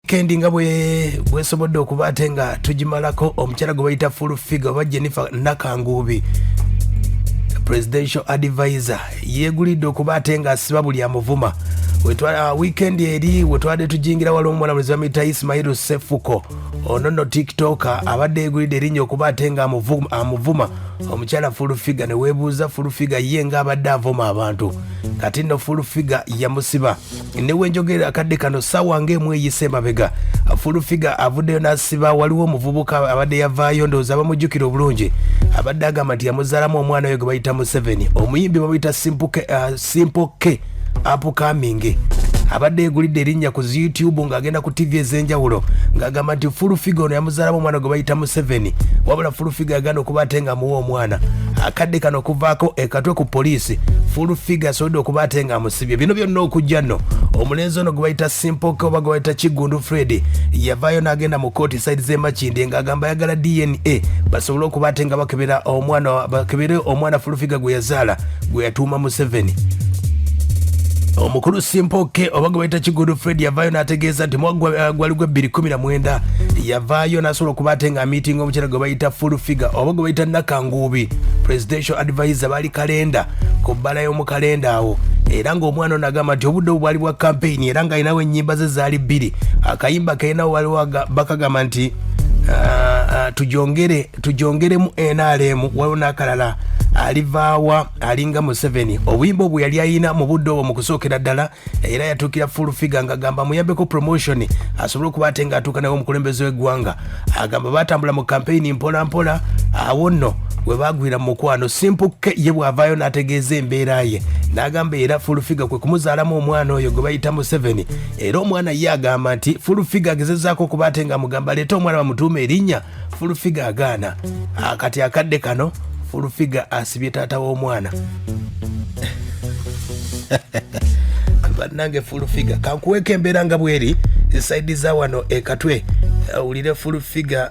kendi nga bwesobodde okuba ate nga tugimalako omukyala gwe bayita full figure oba Jennifer Nakangubi presidential advisor yegulidde okuba ate nga asiba buli amuvuma weekend eri wetwadde tujingira waliwo omulamuzi bamuyita Ismail Cephcoh ono nno tiktoker abadde yegulidde erinnya okuba ate nga amuvuma omukyala full figure ne weebuuza full figure ye nga abadde avuma abantu kati nno full figure yamusiba ne wenjogera akadde kano ssaawa ng'emu eyise emabega full figure avuddeyo n'asiba waliwo omuvubuka abadde yavaayo ndowooza abamujjukira obulungi abadde agamba nti yamuzaalamu omwana oyo gwe bayita Museveni omuyimbi bamuyita Simple K upcoming abadde yegulidde erinnya ku YouTube ng'agenda ku TV ez'enjawulo ng'agamba nti full figure ono yamuzaalamu omwana gwe bayita Museveni wabula full figure yagenda okuba ate nga amuwa omwana akadde kano okuvaako ekatwe ku poliisi full figure asobodde okuba ate nga amusibye bino byonna okujja nno omulenzi ono gwe bayita Simple K oba gwe bayita Kigundu Fred yavaayo n'agenda mu kooti side z'emakindi ng'agamba ayagala DNA basobole okuba ate nga bakebere omwana full figure gwe yazaala gwe yatuuma Museveni. Omukulu Simple K oba gwe bayita Kigundu Fred yavaayo n'ategeeza nti gwali gwe 2019 yavaayo n'asobola okuba ate nga meeting omukyala gwe bayita full figure oba gwe bayita Nakangubi presidential advisor bali kalenda ku bbala y'omu kalenda awo era ng'omwana ono agamba nti obudde bwali bwa campaign era ng'alinawo ennyimba ze zaali bbiri akayimba kalinawo waliwo bakagamba nti tujongeremu NRM waliwo n'akalala alivaawa alinga Museveni obuyimba obwo yali ayina mu budde obwo mu kusookera ddala era yatuukira full figure ng'agamba muyambeko promotion asobole okuba ate ng'atuuka nawe omukulembeze w'eggwanga agamba batambula mu campaign mpola mpola awo nno we bagwira mu mukwano Simple K ye bw'avaayo n'ategeeza embeera ye n'agamba era full figure kwe kumuzaalamu omwana oyo gwe bayita Museveni era omwana ye agamba nti full figure agezezaako okuba ate nga mugamba leeta omwana bamutuuma erinnya full figure agaana kati akadde kano full figure asibye taata w'omwana bannange full figure kankuweeko embeera nga bweri esaidi za wano ekatwe awulire full figure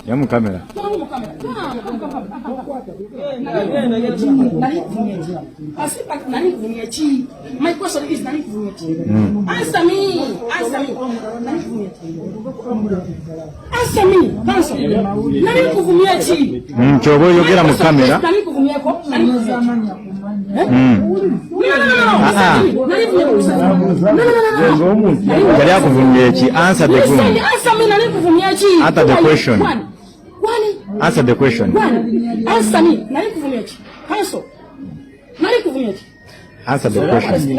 Yamu kamera. My question is answer me. Answer me. Nani kuvumia chi? Chobo yogera mu kamera. Nani kuvumia ko? Answer the question. Answer the question. Answer the question. Answer me. Nani kuvumia chi? Answer. Nani kuvumia chi? Answer the question.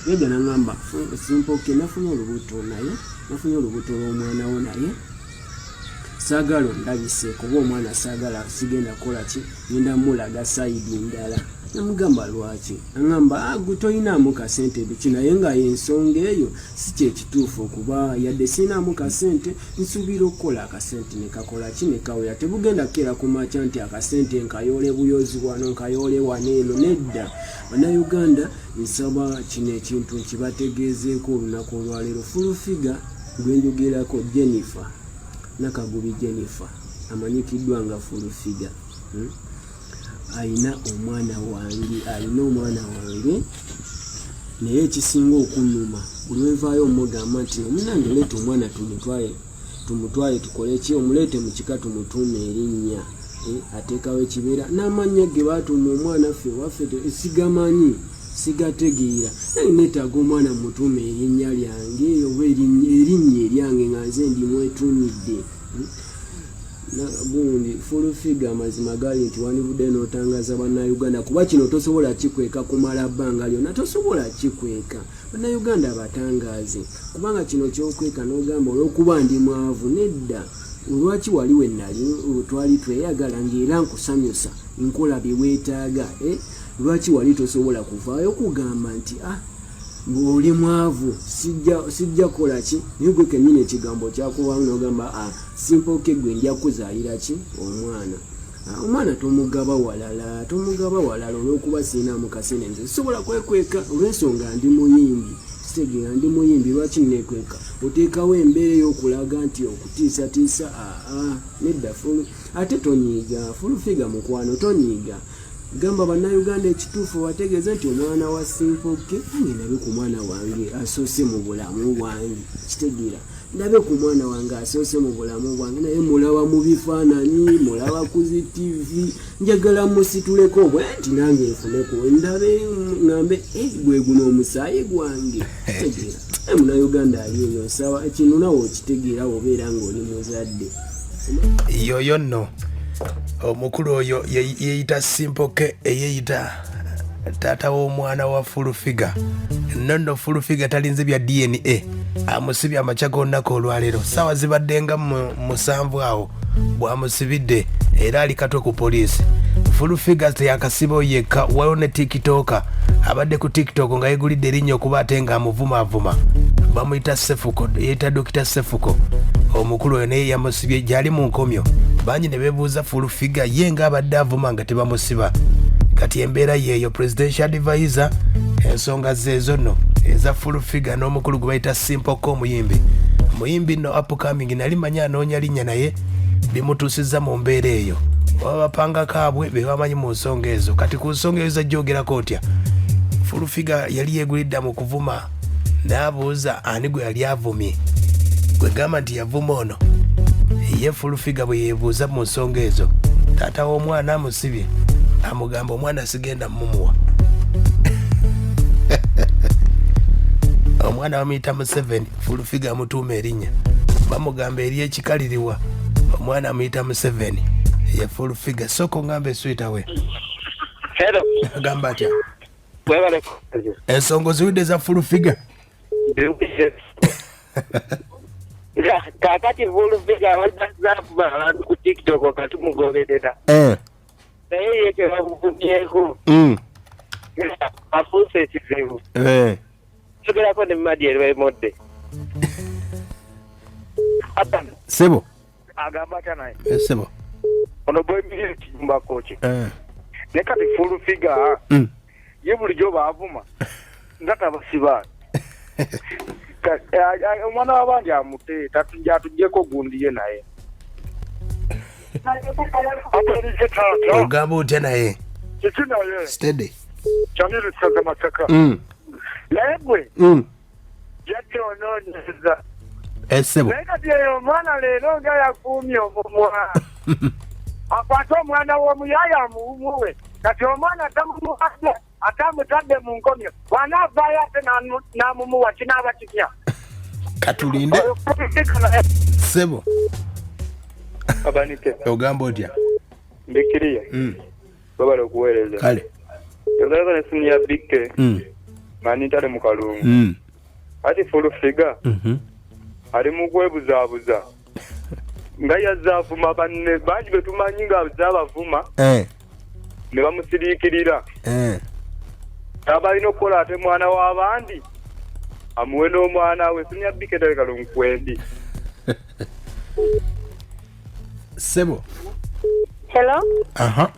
Yega nangamba Simple K nafunye olubuto naye nafunye olubuto lw'omwana wo naye saagala ndabise kuba omwana saagala sigenda kola ki ngenda mulaga sayidi ndala namugamba lwaki angamba gutoyinaamu kasente biki naye nga ensonga eyo si kyekituufu okuba yadde siinaamu kasente nsuubira okukola akasente ne kakola ki ne kawera tebugenda keera ku makya nti akasente nkayoole buyozi wano nkayoole wano eno nedda bannayuganda nsaba kino ekintu nkibategeezeeko olunaku olwaleero full figure gwenjogerako Jennifer Nakagubi Jennifer amanyikiddwa nga full figure alina omwana wange naye ekisinga okunnuma olwenvaayo omugamba nti omunange leeta omwana tumutwale tukole ki omuleete mu kika tumutuume erinnya ateekawo ekibeera n'amannya ge baatuuma omwana ffe waffe sigamanyi sigategeera naye neetaaga omwana mutuume erinnya lyange oba erinnya eryange nga nze ndimwetuumidde gundi full figure amazima gali nti wanivudde n'otangaza bannayuganda kuba kino tosobola kikweka kumala bbanga lyonna tosobola kikweka bannayuganda abatangaze kubanga kino kyokweka n'ogamba olw'okuba ndi mwavu nedda olwaki wali we nali twali tweyagala ng'era nkusanyusa nkola bye weetaaga lwaki wali tosobola kuvaayo kugamba nti ng'oli mwavu sijja kola ki naye gwe kennyini ekigambo kyakubanga n'ogamba Simple K gwe nja kuzaalira ki omwana tomugaba walala olw'okuba siinaamu kasente nze sobola kwekweka olw'ensonga ndi muyimbi kitegeera ndi muyimbi lwaki nekweka oteekawo embeera ey'okulaga nti okutiisatiisa nedda fulu ate tonyiiga fulufiga mukwano tonyiiga gamba bannayuganda ekituufu wategeeza nti omwana wa Simple K nange ndabe ku mwana wange asoose mu bulamu bwange kitegeera ndabe ku mwana wange asoose mu bulamu bwange naye mulaba mu bifaananyi mulaba ku zi TV njagala musituleko bwe nti nange nfuneko ndabe ngambe gwe guno omusaayi gwange kitegeera munnayuganda ali eyo nsaba kino nawe okitegeera obeera ng'oli muzadde yoyo nno omukulu oyo yeyita Simple K eyeyita tata w'omwana wa fulufiga nonno fulufiga talinze bya DNA amusibye amaca gonnako olwaleero sawa zibaddenga musanvu awo bwamusibidde era ali katwe ku poliisi fulufiga teyakasibawo yekka waliwo ne tiktoka abadde ku tiktok nga yegulidde erinnya okuba ate nga amuvumaavuma bamuyita Cephcoh yeyita Dr. Cephcoh omukulu oyo naye yamusibye gyali mu nkomyo bangi ne beebuuza fulufiga ye nga abadde avuma nga tebamusiba kati embeera yeeyo presidential advisor ensonga zeezo nno eza fulufiga n'omukulu gwe bayita Simple K muyimbi nno upcoming nali manya anoonya linnya naye limutuusizza mu mbeera eyo oba bapanga kaabwe be bamanyi mu nsonga ezo kati ku nsonga ezo zajjogerako otya fulufiga yali yeegulidda mu kuvuma n'abuuza ani gwe yali avumye gwe gamba nti yavuma ono ye fulufiga bwe yeebuuza mu nsonga ezo taata w'omwana amusibye amugamba omwana sigenda mumuwa omwana bamuyita Museveni fulufiga amutuuma erinnya bamugamba eri ekikaliriwa omwana amuyita Museveni ye fulufiga soko ngamba eswita we agamba atya ensongo ziwidde za fulufiga kakati fulufiga wazazaakuba abantu ku tiktok katumugoberera naye yeke bamuvumyeko afuuse ekizibu sogerako ne madi erwemodde sebo agamba atya naye sebo ono bwemiri ekiyumbakoki ne kati fulufiga ye bulijjo baavuma nga tabasiba omwana w'abandi amute atujjeko gundiye naye ogamba otya naye kiki naye steady kyanirusaza mataka naye gwe yadde onoonyeza esebo naye kati eyo omwana leero nga yakuumye omumwa akwate omwana w'omuyaya amuwumuwe kati omwana tamumuwadde ate amutadde mu nkomyo bw'anaavaayo ate n'amumuwa kinaaba kitya katulinde sebo abanike ogamba otya mbikiriya babala okuweereza kale yogerako n'essimu ya bikke manitale mu kalungu ati fulufiga ali mu kwebuzaabuza nga yazze avuma banne bangi betumanyi nga azze abavuma ne bamusiriikirira abalina okukola ate mwana w'abandi amuwe n'omwana we esimu ya bikke tale kalungu kwendi sebo hello aha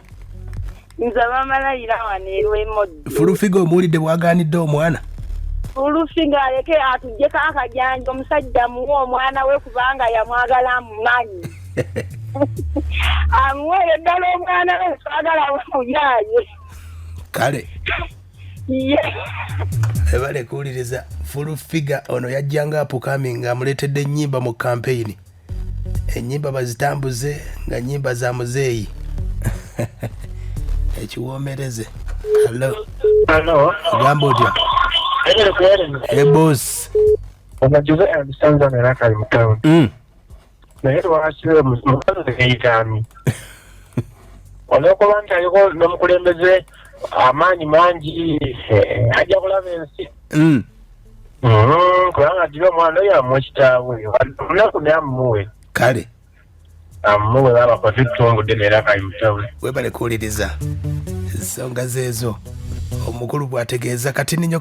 nze bamalayira wano erw'emoddi fulufiga omuwulidde bwagaanidde omwana fulufiga aleke atuggyeko akajanja omusajja muwe omwana we kubanga yamwagala amumanyi amuweere ddala omwana we twagala wemuyaaye kale ye ebale kuwuliriza fulufiga ono yajjanga upcoming ng'amuleetedde ennyimba mu campaign ennyimba bazitambuze nga nnyimba za muzeeyi ekiwoomereze Hello. ogamba otya ebos onajuze ebisanza neraka mutawe naye lwakire mukazi eyitaami olwokuba nti aliko n'omukulembeze amaanyi mangi ajja kulaba ensi kubanga gira omwana oyo amuwa kitaawe olunaku naye amumuwe kale amumuwe babakoze ettungudde neraka mutawe webale kuwuliriza ensonga zeezo omukulu bw'ategeeza kati ninyo